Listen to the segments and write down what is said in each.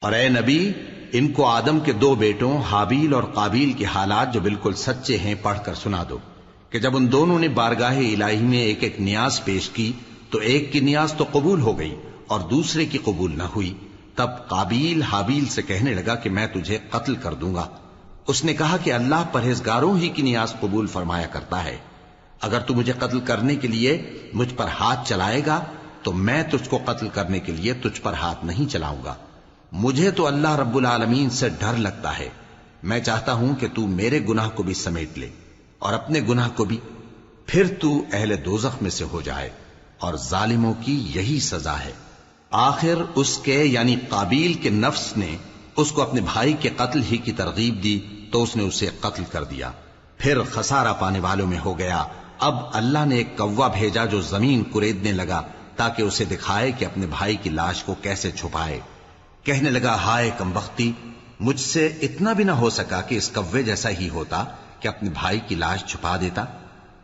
اور اے نبی، ان کو آدم کے دو بیٹوں حابیل اور قابیل کے حالات جو بالکل سچے ہیں پڑھ کر سنا دو کہ جب ان دونوں نے بارگاہ الہی میں ایک ایک نیاز پیش کی تو ایک کی نیاز تو قبول ہو گئی اور دوسرے کی قبول نہ ہوئی۔ تب قابیل حابیل سے کہنے لگا کہ میں تجھے قتل کر دوں گا۔ اس نے کہا کہ اللہ پرہیزگاروں ہی کی نیاز قبول فرمایا کرتا ہے، اگر تو مجھے قتل کرنے کے لیے مجھ پر ہاتھ چلائے گا تو میں تجھ کو قتل کرنے کے لیے تجھ پر ہاتھ نہیں چلاؤں گا۔ مجھے تو اللہ رب العالمین سے ڈر لگتا ہے، میں چاہتا ہوں کہ تو میرے گناہ کو بھی سمیٹ لے اور اپنے گناہ کو بھی، پھر تو اہل دوزخ میں سے ہو جائے، اور ظالموں کی یہی سزا ہے۔ آخر اس کے یعنی قابیل کے نفس نے اس کو اپنے بھائی کے قتل ہی کی ترغیب دی تو اس نے اسے قتل کر دیا، پھر خسارہ پانے والوں میں ہو گیا۔ اب اللہ نے ایک کوا بھیجا جو زمین کریدنے لگا تاکہ اسے دکھائے کہ اپنے بھائی کی لاش کو کیسے چھپائے۔ کہنے لگا، ہائے کمبختی، مجھ سے اتنا بھی نہ ہو سکا کہ اس کوے جیسا ہی ہوتا کہ اپنے بھائی کی لاش چھپا دیتا۔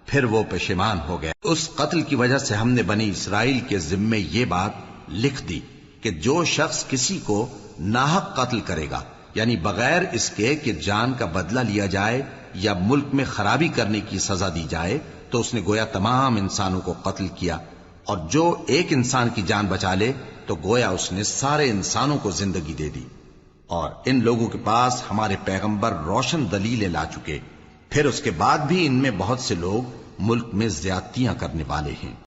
پھر وہ پشیمان ہو گیا۔ اس قتل کی وجہ سے ہم نے بنی اسرائیل کے ذمے یہ بات لکھ دی کہ جو شخص کسی کو ناحق قتل کرے گا، یعنی بغیر اس کے کہ جان کا بدلہ لیا جائے یا ملک میں خرابی کرنے کی سزا دی جائے، تو اس نے گویا تمام انسانوں کو قتل کیا، اور جو ایک انسان کی جان بچا لے تو گویا اس نے سارے انسانوں کو زندگی دے دی۔ اور ان لوگوں کے پاس ہمارے پیغمبر روشن دلیلیں لا چکے، پھر اس کے بعد بھی ان میں بہت سے لوگ ملک میں زیادتیاں کرنے والے ہیں۔